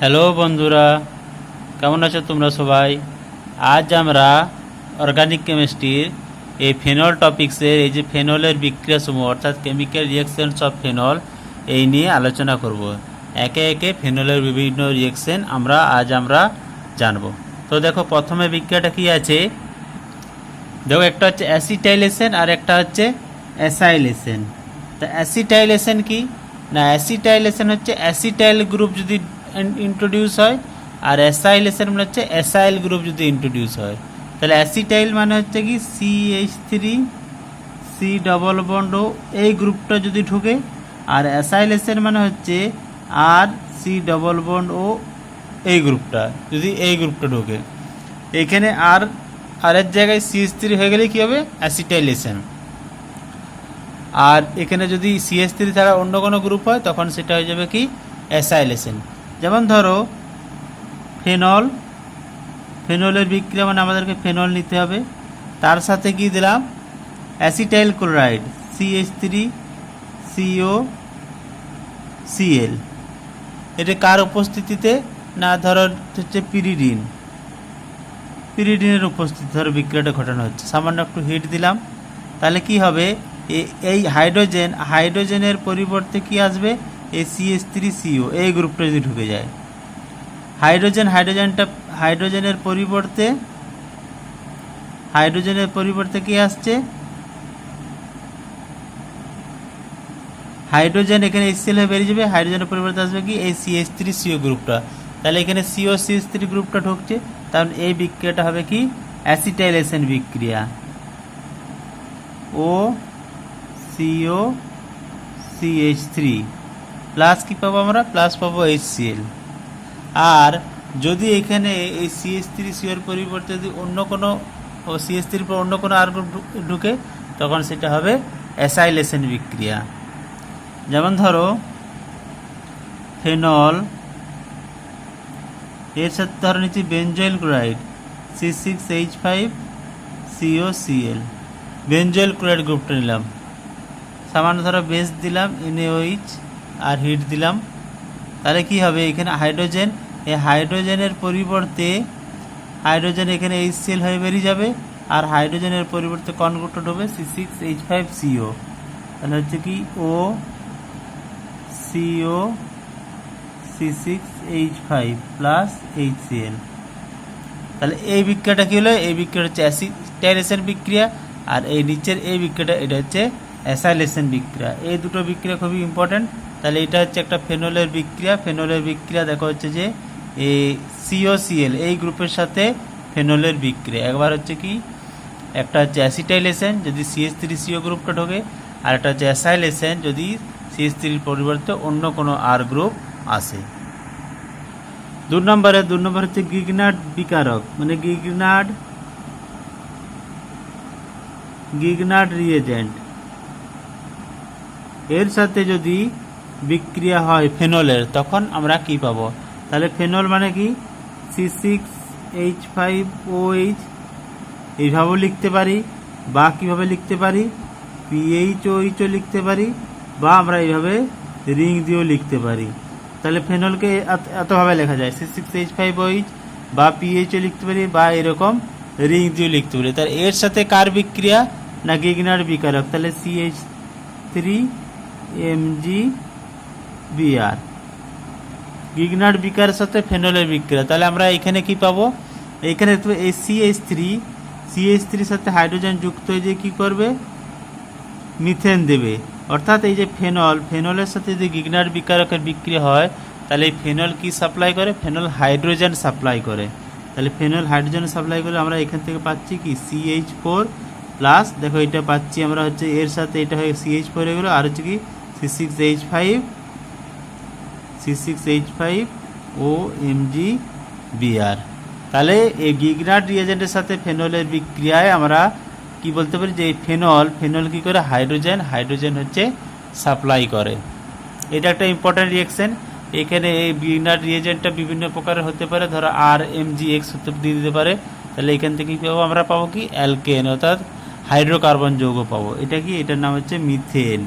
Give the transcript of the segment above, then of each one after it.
Hello বন্ধুরা, কেমন আছো তোমরা সবাই? আজ আমরা অর্গানিক কেমিস্ট্রির এই ফেনল টপিক্সের এই যে ফেনলের বিক্রিয়াসমূহ অর্থাৎ কেমিক্যাল রিয়াকশনস অফ ফেনল এই নিয়ে আলোচনা করব। একে একে ফেনলের বিভিন্ন রিয়াকশন আমরা জানব। তো দেখো, প্রথমে বিক্রিয়াটা কি আছে। দেখো, একটা হচ্ছে অ্যাসিটাইলেশন আর একটা হচ্ছে অ্যাসাইলেশন। তা অ্যাসিটাইলেশন কি না, অ্যাসিটাইলেশন হচ্ছে অ্যাসিটাইল গ্রুপ যদি ইন্ট্রোডিউস হয়, আর অ্যাসাইলেশন মানে হচ্ছে অ্যাসাইল গ্রুপ যদি ইন্ট্রোডিউস হয়। তাহলে অ্যাসিটাইল মানে হচ্ছে কি CH3 ডবল বন্ড ও এই গ্রুপটা যদি ঢুকে, আর অ্যাসাইলেশন মানে হচ্ছে RC ডবল বন্ড ও এই গ্রুপটা যদি এই গ্রুপটা ঢুকে, এখানে আর এর জায়গায় CH3 হয়ে গেলে কী হবে, অ্যাসিটাইলেশন। আর এখানে যদি CH3 ছাড়া অন্য কোনো গ্রুপ হয় তখন সেটা হয়ে যাবে কি, অ্যাসাইলেশন। যেমন ধরো ফেনলের বিক্রিয়া মানে আমাদেরকে ফেনল নিতে হবে, তার সাথে কি দিলাম, অ্যাসিটাইল ক্লোরাইড CH3COCl। এটা কার উপস্থিতিতে না, ধরো হচ্ছে পিরিডিনের উপস্থিতি ধরো বিক্রিয়াটা ঘটানো হচ্ছে, সামান্য একটু হিট দিলাম, তাহলে কি হবে, এই হাইড্রোজেনের পরিবর্তে কি আসবে, এই CH3CO এই গ্রুপটা যদি ঢুকে যায়, হাইড্রোজেনের পরিবর্তে কি আসছে, হাইড্রোজেন এখানে HCl হয়ে বেরিয়ে যাবে, হাইড্রোজেনের পরিবর্তে আসবে কি, এই CH3CO গ্রুপটা। তাহলে এখানে CH3 গ্রুপটা ঢুকছে, তাহলে এই বিক্রিয়াটা হবে কি, অ্যাসিটাইলেশন বিক্রিয়া। COCH3 প্লাস কি পাবো আমরা, প্লাস পাবো HCl। আর যদি এখানে এই CH3CO এর পরিবর্তে যদি অন্য কোনো CH3 পর অন্য কোনো আর গ্রুপ ঢুকে, তখন সেটা হবে অ্যাসাইলেশন বিক্রিয়া। যেমন ধরো ফেনল, এর সাথে ধরো নিচ্ছি benzoyl chloride C6H5COCl, benzoyl chloride গ্রুপটা নিলাম, সামান্য ধরো বেস দিলাম NaOH আর হিট দিলাম, তাহলে কি হবে, এখানে হাইড্রোজেন, এই হাইড্রোজেনের পরিবর্তে হাইড্রোজেন এখানে HCl হয়ে বেরিয়ে যাবে, আর হাইড্রোজেনের পরিবর্তে কোন গ্রুপটা ঢুকবে, C6H5CO, তাহলে হচ্ছে কি OCO C6H5 প্লাস HCl। তাহলে এই বিক্রিয়াটা কী হলো, এই বিক্রিয়াটা হচ্ছে অ্যাসিটাইলেশন বিক্রিয়া, আর এই নিচের এই বিক্রিয়াটা এটা হচ্ছে অ্যাসাইলেশন বিক্রিয়া। এই দুটো বিক্রিয়া খুবই ইম্পর্ট্যান্ট। তাহলে এটা হচ্ছে একটা ফেনলের বিক্রিয়া। দেখো হচ্ছে যে এই COCl এই গ্রুপের সাথে ফেনলের বিক্রিয়া, একবার হচ্ছে কি, একটা হচ্ছে অ্যাসিটাইলেশন যদি CH3CO গ্রুপটা ঢোকে, আর একটা হচ্ছে অ্যাসাইলেশন যদি CH3 পরিবর্তে অন্য কোনো আর গ্রুপ আসে। 2 নম্বর হচ্ছে গিগনার্ড বিকারক, মানে গিগনার্ড রিয়েজেন্ট, এর সাথে যদি বিক্রিয়া হয় ফেনলের, তখন আমরা কি পাবো, তাহলে ফেনল মানে কি, C6H5OH এইভাবেও লিখতে পারি, বা কিভাবে লিখতে পারি, PHOHও লিখতে পারি, বা আমরা এইভাবে রিং দিয়েও লিখতে পারি। তাহলে ফেনলকে এতভাবে লেখা যায়, C6H5OH বা PHও লিখতে পারি, বা এরকম রিং দিয়েও লিখতে পারি। তাহলে এর সাথে কার বিক্রিয়া না, গিগনার্ড বিকারক, তাহলে CH3MgBr, গিগনার্ড বিকারের সাথে ফেনলের বিক্রিয়া। তাহলে আমরা এখানে কি পাবো, এখানে এই CH3 সাথে হাইড্রোজেন যুক্ত হয়ে যে কি করবে, মিথেন দেবে। অর্থাৎ এই যে ফেনলের সাথে যদি গিগনার্ড বিকারকের বিক্রিয়া হয়, তাহলে এই ফেনল কি সাপ্লাই করে, ফেনল হাইড্রোজেন সাপ্লাই করে। তাহলে ফেনল হাইড্রোজেন সাপ্লাই করে আমরা এখান থেকে পাচ্ছি কি, CH4 প্লাস, দেখো এটা পাচ্ছি আমরা হচ্ছে এর সাথে এটা হয়ে CH4 হয়ে গেলো, আর হচ্ছে কি C6H5OMgBr। তাহলে এই গিগনার্ড রিয়েজেন্টের সাথে ফেনলের বিক্রিয়ায় আমরা কি বলতে পারি, যে ফেনল কি করে, হাইড্রোজেন হচ্ছে সাপ্লাই করে। এটা একটা ইম্পর্ট্যান্ট রিয়েকশন। এখানে এই গিগনার্ড রিয়েজেন্টটা বিভিন্ন প্রকারের হতে পারে, ধরো RMgX দিয়ে দিতে পারে। তাহলে এখান থেকে কী পাবো, আমরা পাবো কি, অ্যালকেন অর্থাৎ হাইড্রোকার্বন যৌগ পাবো। এটা কি, এটার নাম হচ্ছে মিথেন।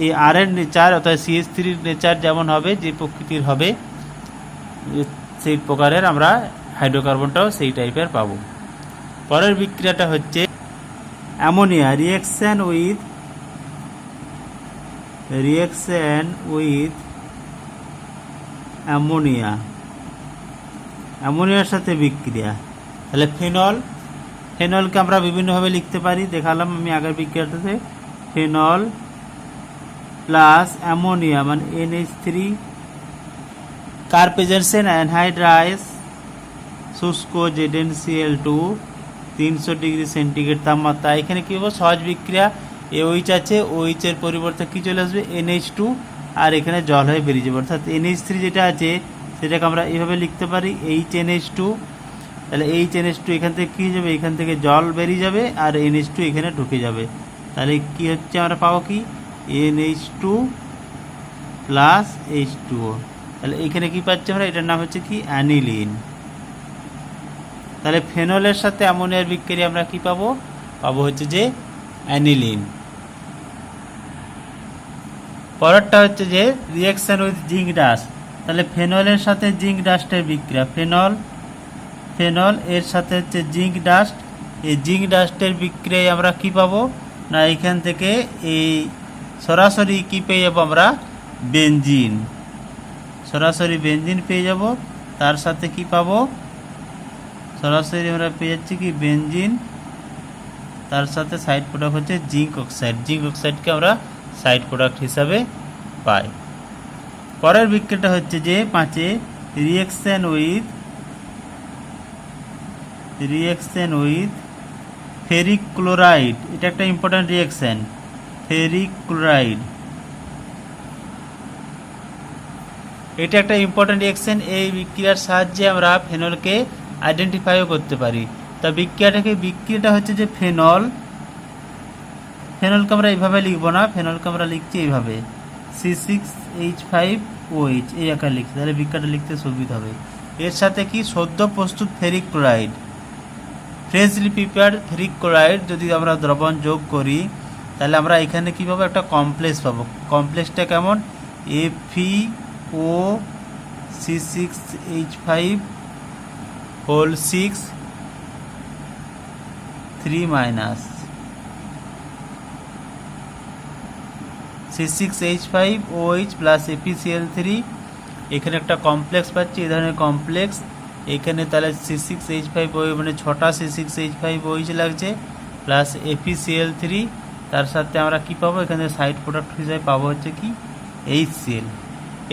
এই আর এর নেচার অর্থাৎ CH3 নেচার যেমন হবে, যে প্রকৃতির হবে, সেই প্রকারের আমরা হাইড্রোকার্বনটাও সেই টাইপের পাবো। পরের বিক্রিয়াটা হচ্ছে অ্যামোনিয়া রিঅ্যাকশন উইথ অ্যামোনিয়ার সাথে বিক্রিয়া। তাহলে ফেনলকে আমরা বিভিন্নভাবে লিখতে পারি, দেখালাম আমি আগের বিক্রিয়াটাতে। ফেনল প্লাস অ্যামোনিয়া মানে NH3, কার প্রেজেন্সে অ্যানহাইড্রাইস শুষ্ক ZnCl2 300 ডিগ্রি সেন্টিগ্রেড তাপমাত্রা। এখানে কি হবে, সহজ বিক্রিয়া, OH আছে, OH এর পরিবর্তে কি চলে আসবে NH2, আর এখানে জল হয়ে বেরিয়ে যাবে। অর্থাৎ NH3 যেটা আছে সেটাকে আমরা এইভাবে লিখতে পারি HNH2। তাহলে HNH2 এখান থেকে কী যাবে, এখান থেকে জল বেরিয়ে যাবে আর NH2 এখানে ঢুকে যাবে। তাহলে কি হচ্ছে, আমরা পাবো কি NH2 প্লাস H2O। তাহলে এখানে কি পাচ্ছি আমরা, এটার নাম হচ্ছে কি অ্যানিলিন। তাহলে ফেনলের সাথে অ্যামোনিয়ার বিক্রিয়া আমরা কি পাবো হচ্ছে যে অ্যানিলিন। পরেরটা হচ্ছে যে রিঅ্যাকশন উইথ জিঙ্ক ডাস্ট। তাহলে ফেনলের সাথে জিঙ্ক ডাস্টের বিক্রিয়া, ফেনল এর সাথে হচ্ছে জিঙ্ক ডাস্ট। এই জিঙ্ক ডাস্টের বিক্রিয়ায় আমরা কি পাবো না, এখান থেকে এই সরাসরি কি পেয়ে যাবো আমরা, সরাসরি বেনজিন পেয়ে যাব। তার সাথে কি পাবো, সরাসরি আমরা পেয়ে যাচ্ছি কি বেনজিন, তার সাথে সাইড প্রোডাক্ট হচ্ছে জিঙ্ক অক্সাইডকে আমরা সাইড প্রোডাক্ট হিসাবে পাই। পরের বিক্রিয়াটা হচ্ছে যে 5 রিঅ্যাকশন উইথ ফেরিক ক্লোরাইড। এটা একটা ইম্পর্টেন্ট রিঅ্যাকশন, ফেরিক ক্লোরাইড। এটা একটা ইম্পর্টেন্ট রিঅ্যাকশন। এই বিক্রিয়ার সাহায্যে আমরা ফেনলকে আইডেন্টিফাইও করতে পারি। তা বিক্রিয়াটা হচ্ছে যে ফেনলকে আমরা এইভাবে লিখবো না, ফেনলকে আমরা লিখছি এইভাবে C6H5OH, এই আকারে লিখছি, তাহলে বিক্রিয়াটা লিখতে সুবিধা হবে। এর সাথে কি সদ্য প্রস্তুত ferric chloride, freshly prepared ferric chloride যদি আমরা দ্রবণ যোগ করি, তাহলে আমরা এখানে কী পাবো, একটা কমপ্লেক্স পাবো। কমপ্লেক্সটা কেমন, FeO C6H5 3 C6H5OH plus FeCl3, এখানে একটা কমপ্লেক্স পাচ্ছি, এই ধরনের কমপ্লেক্স। এখানে তাহলে C6H5OH মানে 6টা C6H5OH লাগছে, প্লাস FeCl3, তার সাথে আমরা কি পাবো, এখানে সাইড প্রোডাক্ট হিসেবে পাবো হচ্ছে কি HCl।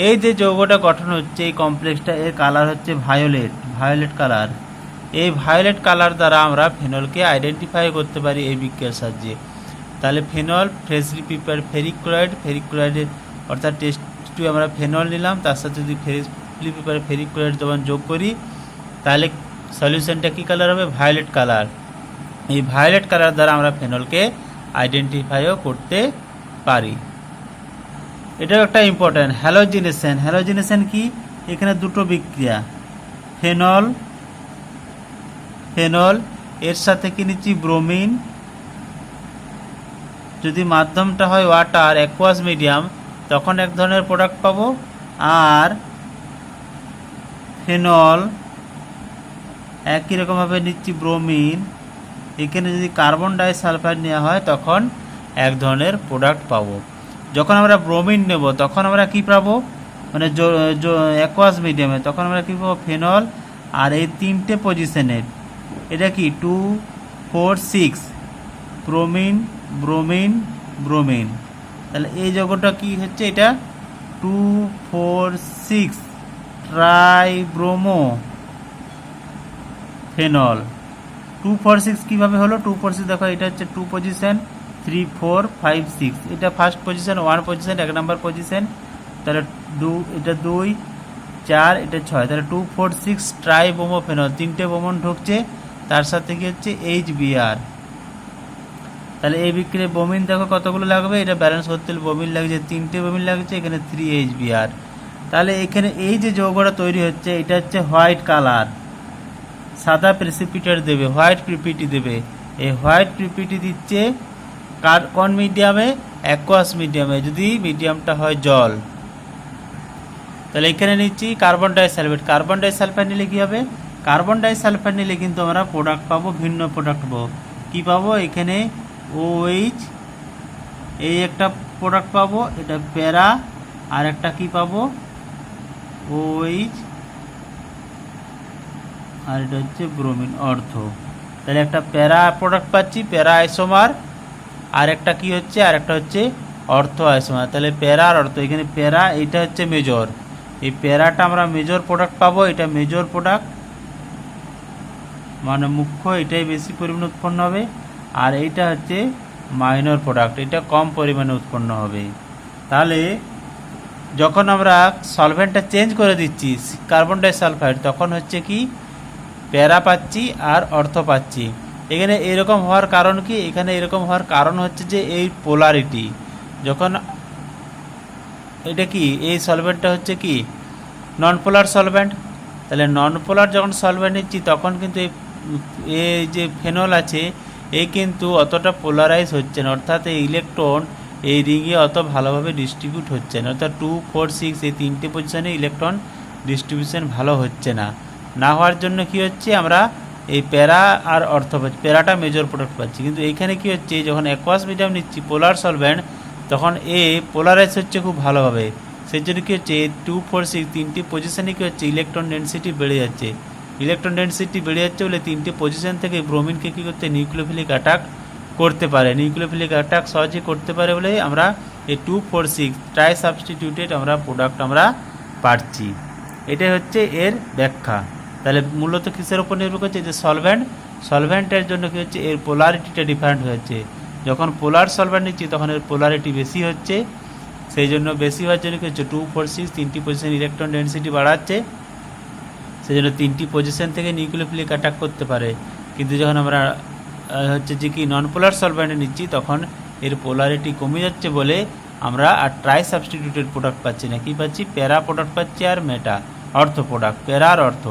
এই যে যৌগটা গঠন হচ্ছে এই কমপ্লেক্সটা, এর কালার হচ্ছে ভায়োলেট কালার। এই ভায়োলেট কালার দ্বারা আমরা ফেনলকে আইডেন্টিফাই করতে পারি এই বিক্রিয়ার সাহায্যে। তাহলে ফেনল ফ্রেশলি প্রিপেয়ার্ড ফেরিক ক্লোরাইডের অর্থাৎ টেস্ট টিউবে আমরা ফেনল নিলাম, তার সাথে যদি ফ্রেশলি প্রিপেয়ার্ড ফেরিক ক্লোরাইড যখন যোগ করি, তাহলে সলিউশনটা কী কালার হবে, ভায়োলেট কালার। এই ভায়োলেট কালার দ্বারা আমরা ফেনলকে আইডেন্টিফাইও করতে পারি। এটাও একটা ইম্পর্ট্যান্ট। হ্যালোজিনেশন কি, এখানে দুটো বিক্রিয়া, ফেনল এর সাথে কি নিচ্ছি ব্রোমিন, যদি মাধ্যমটা হয় ওয়াটার অ্যাকুয়াস মিডিয়াম তখন এক ধরনের প্রোডাক্ট পাবো, আর ফেনল একই রকমভাবে নিচ্ছি ব্রোমিন, এখানে যদি কার্বন ডাইসালফাইড নেওয়া হয় তখন এক ধরনের প্রোডাক্ট পাবো। যখন আমরা ব্রোমিন নেব তখন আমরা কি পাবো, মানে অ্যাকুয়াস মিডিয়ামে তখন আমরা কী পাবো, ফেনল। আর এই তিনটে পজিশনের এটা কি 2, 4, 6 ব্রোমিন। তাহলে এই যৌগটা কি হচ্ছে, এটা 2, 4, 6 ট্রাইব্রোমো ফেনল। 2, 4, 6 কীভাবে হলো, 2, 4, 6 দেখো, এটা হচ্ছে 2 পজিশন, 3, 4, 5, 6, এটা ফার্স্ট পজিশন, 1 পজিশন, 1 নম্বর পজিশন। তাহলে এটা 2, 4, এটা 6, তাহলে 2, 4, 6 ট্রাইব্রোমো ফেনল, তিনটে বোমন ঢুকছে, তার সাথে কি হচ্ছে HBr। তাহলে এই বিক্রিয়ায় বোমিন দেখো কতগুলো লাগবে, এটা ব্যালেন্স করতে হলে বোমিন লাগছে, 3টে বোমিন লাগছে, এখানে 3 HBr। তাহলে এখানে এই যে যৌগটা তৈরি হচ্ছে এটা হচ্ছে হোয়াইট কালার, সাদা প্রেসিপিটেট দেবে, হোয়াইট পিপিটি দেবে। এই হোয়াইট পিপিটি দিচ্ছে কোন মিডিয়ামে, অ্যাকোয়াস মিডিয়ামে, যদি মিডিয়ামটা হয় জল, তাহলে এখানে নিচ্ছি কার্বন ডাইসালফাইড। কার্বন ডাইসালফাইড নিলে কী হবে, কার্বন ডাইসালফাইড নিলে কিন্তু আমরা প্রোডাক্ট পাবো, ভিন্ন প্রোডাক্ট পাবো। কী পাবো, এখানে OH এই একটা প্রোডাক্ট পাবো, এটা প্যারা, আর একটা কী পাবো OH, আর এটা হচ্ছে ব্রোমিন, অর্থ। তাহলে একটা প্যারা প্রোডাক্ট পাচ্ছি, প্যারা আইসোমার, আর একটা কী হচ্ছে, আর একটা হচ্ছে অর্থ আইসোমার। তাহলে প্যারা আর অর্থ, এখানে প্যারা এটা হচ্ছে মেজর, এই প্যারাটা আমরা মেজর প্রোডাক্ট পাবো, এটা মেজর প্রোডাক্ট মানে মুখ্য, এটাই বেশি পরিমাণে উৎপন্ন হবে, আর এইটা হচ্ছে মাইনর প্রোডাক্ট, এটা কম পরিমাণে উৎপন্ন হবে। তাহলে যখন আমরা সলভেন্টটা চেঞ্জ করে দিচ্ছি কার্বন ডাইসালফাইড, তখন হচ্ছে কি প্যারা পাচ্ছি আর অর্থ পাচ্ছি। এখানে এরকম হওয়ার কারণ কি, এখানে এরকম হওয়ার কারণ হচ্ছে যে এই পোলারিটি, যখন এটা কি এই সলভেন্টটা হচ্ছে কি নন পোলার সলভেন্ট, তাহলে নন পোলার যখন সলভেন্ট নিচ্ছি তখন কিন্তু এই যে ফেনল আছে এই কিন্তু অতটা পোলারাইজ হচ্ছে না, অর্থাৎ এই ইলেকট্রন এই রিংয়ে অত ভালোভাবে ডিস্ট্রিবিউট হচ্ছে না, অর্থাৎ 2, 4, 6 এই তিনটে পজিশনে ইলেকট্রন ডিস্ট্রিবিউশন ভালো হচ্ছে না। না হওয়ার জন্য কি হচ্ছে, আমরা এই প্যারা আর অর্থ পাচ্ছি, প্যারাটা মেজর প্রোডাক্ট পাচ্ছি। কিন্তু এইখানে কি হচ্ছে, যখন অ্যাকোয়াস মিডিয়াম নিচ্ছি পোলার সলভেন্ট, তখন এ পোলারাইজ হচ্ছে খুব ভালোভাবে, সেই জন্য কী হচ্ছে 2, 4, 6 তিনটি পজিশনে কী হচ্ছে ইলেকট্রন ডেন্সিটি বেড়ে যাচ্ছে। ইলেকট্রন ডেন্সিটি বেড়ে যাচ্ছে বলে তিনটি পজিশন থেকে ব্রোমিনকে কী করতে নিউক্লিওফিলিক অ্যাটাক করতে পারে, নিউক্লিওফিলিক অ্যাটাক সহজে করতে পারে বলে আমরা এই 2, 4, 6 ট্রাই সাবস্টিটিউটেড আমরা প্রোডাক্ট আমরা পাচ্ছি। এটাই হচ্ছে এর ব্যাখ্যা। তাহলে মূলত কিসের উপর নির্ভর করছে, যে সলভেন্টের জন্য কী হচ্ছে এর পোলারিটিটা ডিফারেন্ট হয়েছে। যখন পোলার সলভেন্ট নিচ্ছি তখন এর পোলারিটি বেশি হচ্ছে, সেই জন্য বেশি হওয়ার জন্য কী হচ্ছে 2, 4, 6 তিনটি পজিশন ইলেকট্রন ডেন্সিটি বাড়াচ্ছে, সেই জন্য তিনটি পজিশন থেকে নিউক্লিওফিলিক অ্যাটাক করতে পারে। কিন্তু যখন আমরা হচ্ছে যে কি নন পোলার সলভেন্টে নিচ্ছি তখন এর পোলারিটি কমে যাচ্ছে বলে আমরা আর ট্রাই সাবস্টিটিউটেড প্রোডাক্ট পাচ্ছি না, কি পাচ্ছি প্যারা প্রোডাক্ট পাচ্ছি আর মেটা অর্থ প্রোডাক্ট। প্যারা আর অর্থ,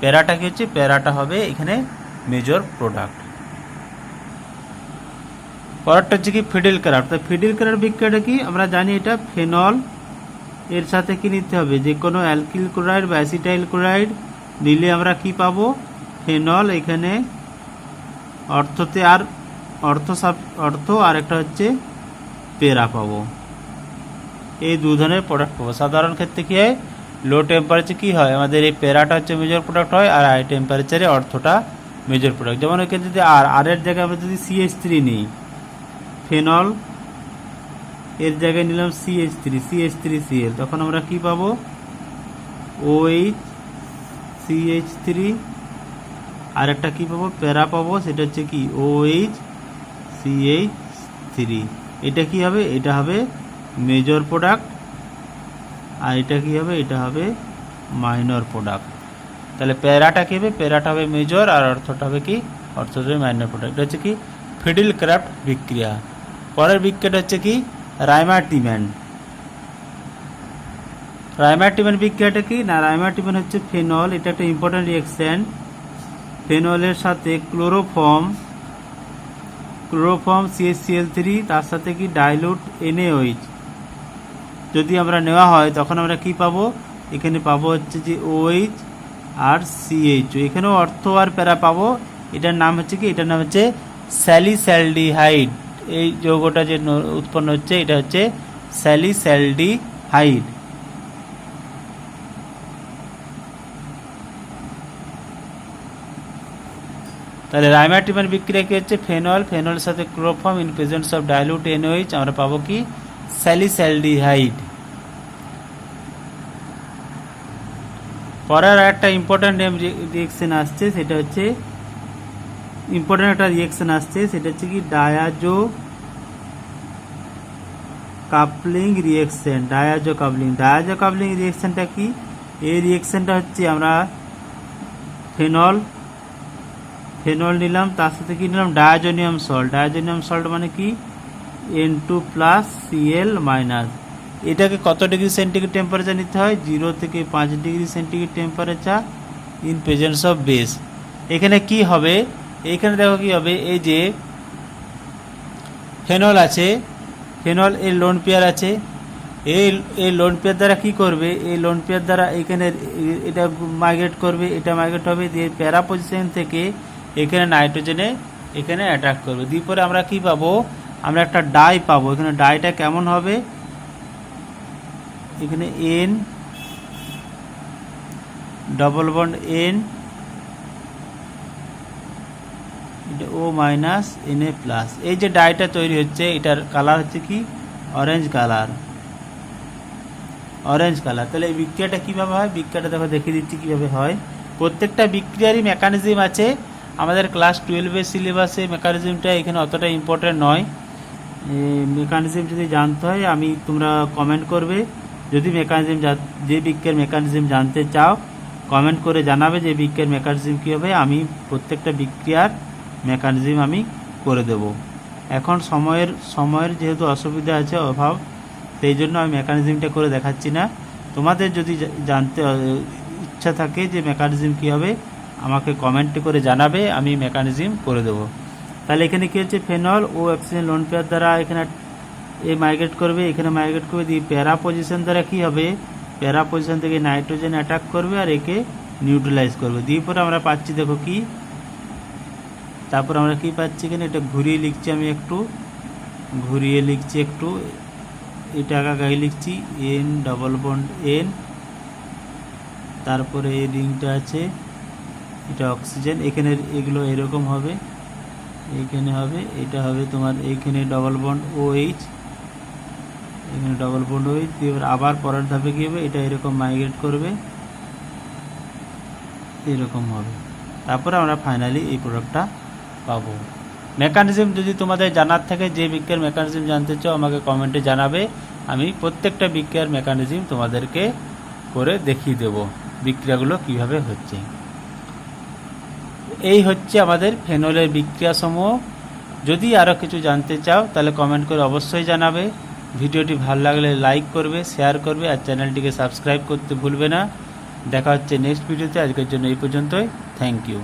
প্যারাটা কি হচ্ছে, প্যারাটা হবে এখানে মেজর প্রোডাক্ট। পরেরটা হচ্ছে কি ফিডিল ক্রাফট। তো ফিডিল ক্রাফট বিক্রিয়াটা কি আমরা জানি, এটা ফেনল এর সাথে কি নিতে হবে, যে কোনো অ্যালকিল ক্লোরাইড বা অ্যাসিটাইল ক্লোরাইড নিলে আমরা কি পাবো ফেনল, এখানে অর্থতে আর অর্থ আর একটা হচ্ছে প্যারা পাবো, এই দু ধরনের প্রোডাক্ট পাবো। সাধারণ ক্ষেত্রে কী হয়, লো টেম্পারেচার কী হয় আমাদের এই প্যারাটা হচ্ছে মেজর প্রোডাক্ট হয়, আর হাই টেম্পারেচারে অর্থটা মেজর প্রোডাক্ট। যেমন এখানে যদি আর এর জায়গায় আমরা যদি CH3 নিই, ফেনল এর জায়গায় নিলাম CH3Cl, তখন আমরা কি পাবো OH CH3, আর একটা কী পাবো প্যারা পাবো, সেটা হচ্ছে কি OH CH3। এটা কি হবে, এটা হবে মেজর প্রোডাক্ট, আর এটা কি হবে, এটা হবে মাইনর প্রোডাক্ট। তাহলে প্যারাটা কী হবে, প্যারাটা হবে মেজর, আর অর্থটা হবে কি অর্থটা হবে মাইনর প্রোডাক্ট। এটা হচ্ছে কি ফিডিল ক্রাফট বিক্রিয়া। পরের বিক্রিয়াটা হচ্ছে কি রাইমার-টিম্যান। রাইমার-টিম্যান বিক্রিয়াটা কি না, রাইমার-টিম্যান হচ্ছে ফেনল, এটা একটা ইম্পর্টেন্ট রিঅ্যাকশন। ফেনলের সাথে ক্লোরোফর্ম CHCl3, তার সাথে কি ডাইলুট NaOH যদি আমরা নেওয়া হয় তখন আমরা কি পাবো, এখানে পাবো হচ্ছে যে OH আর CH, এখানেও অর্থ আর প্যারা পাবো। এটার নাম হচ্ছে কি, এটার নাম হচ্ছে স্যালিস্যালডিহাইড। এই যৌগটা যে উৎপন্ন হচ্ছে এটা হচ্ছে স্যালিস্যালডিহাইড। তাহলে রাইমার-টিম্যান বিক্রিয়া কি হচ্ছে, ফেনলের সাথে chloroform in presence of dilute NaOH আমরা পাবো কি স্যালিস্যালডিহাইড। পরের একটা ইম্পর্টেন্ট রিঅ্যাকশন আসছে, সেটা হচ্ছে ইম্পর্টেন্ট একটা রিঅ্যাকশন আসছে, সেটা হচ্ছে কি ডায়াজো কাপলিং রিঅ্যাকশন। ডায়াজো কাপলিং রিঅ্যাকশনটা কি, এই রিঅ্যাকশনটা হচ্ছে আমরা ফেনল নিলাম, তার সাথে কি নিলাম ডায়াজোনিয়াম সল্ট মানে কি N2+Cl-। এটাকে কত ডিগ্রি সেন্টিগ্রেড টেম্পারেচার নিতে হয়, 0 থেকে 5 degree centigrade temperature in presence of base. এখানে কি হবে, এইখানে দেখো কি হবে, এই যে ফেনল আছে ফেনল এর লোন পেয়ার আছে, এই লোন পেয়ার দ্বারা কি করবে, এই লোন পেয়ার দ্বারা এখানে এটা মাইগ্রেট করবে, এটা মাইগ্রেট হবে, দিয়ে প্যারা পজিশন থেকে এখানে নাইট্রোজেনে এখানে অ্যাট্রাক্ট করবে। দিয়ে পরে আমরা কি পাবো, আমরা একটা ডাই পাবো। এখানে ডাইটা কেমন হবে, এখানে এন ডবল বন্ড এন, এটা ও মাইনাস এন এ প্লাস। এই যে ডাইটা তৈরি হচ্ছে এটার কালার হচ্ছে কি অরেঞ্জ কালার, অরেঞ্জ কালার। তাহলে এই বিক্রিয়াটা কীভাবে হয়, বিক্রিয়াটা দেখো দেখিয়ে দিচ্ছি কীভাবে হয়। প্রত্যেকটা বিক্রিয়ারই মেকানিজম আছে, আমাদের ক্লাস 12-এর সিলেবাসে মেকানিজমটা এখানে অতটা ইম্পর্টেন্ট নয়। মেকানিজম যদি জানতে হয় তোমরা কমেন্ট করবে, যদি মেকানিজম যে বিক্রিয়ার মেকানিজম জানতে চাও কমেন্ট করে জানাবে যে বিক্রিয়ার মেকানিজম কী হবে, আমি প্রত্যেকটা বিক্রিয়ার মেকানিজম আমি করে দেব। এখন সময়ের যেহেতু অসুবিধা আছে, অভাব, সেই জন্য আমি মেকানিজমটা করে দেখাচ্ছি না। তোমাদের যদি জানতে ইচ্ছা থাকে যে মেকানিজম কী হবে, আমাকে কমেন্ট করে জানাবে, আমি মেকানিজম করে দেব। তাহলে এখানে কী হচ্ছে, ফেনল ও অক্সিজেন লোন পেয়ার দ্বারা এখানে মাইগ্রেট করবে, এখানে মাইগ্রেট করবে, দিয়ে প্যারা পজিশন দ্বারা কী হবে, প্যারা পজিশন থেকে নাইট্রোজেন অ্যাটাক করবে আর একে নিউট্রালাইজ করবে। দিয়ে পরে আমরা পাচ্ছি দেখো কি, তারপর আমরা কি পাচ্ছি এখানে, এটা ঘুরিয়ে লিখছি, আমি একটু ঘুরিয়ে লিখছি, একটু এটা গায়ে লিখছি এন ডবল বন্ড এন, তারপরে এই রিংটা আছে, এটা অক্সিজেন, এখানে এগুলো এরকম হবে, এইখানে হবে, এটা হবে তোমার এইখানে ডবল বন্ড ও এইচ, এখানে ডবল বন্ড ও এইচ। এবার আবার পরের ধাপে কী হবে, এটা এরকম মাইগ্রেট করবে, এরকম হবে, তারপরে আমরা ফাইনালি এই প্রোডাক্টটা পাবো। মেকানিজম যদি তোমাদের জানার থাকে, যে বিক্রিয়ার মেকানিজম জানতে চাও আমাকে কমেন্টে জানাবে, আমি প্রত্যেকটা বিক্রিয়ার মেকানিজম তোমাদেরকে করে দেখিয়ে দেব বিক্রিয়াগুলো কিভাবে হচ্ছে। এই হচ্ছে আমাদের ফেনলের বিক্রিয়াসমূহ। যদি আরও কিছু জানতে চাও তাহলে কমেন্ট করে অবশ্যই জানাবে। ভিডিওটি ভালো লাগলে লাইক করবে, শেয়ার করবে, আর চ্যানেলটিকে সাবস্ক্রাইব করতে ভুলবে না। দেখা হচ্ছে নেক্সট ভিডিওতে। আজকের জন্য এই পর্যন্তই। Thank you.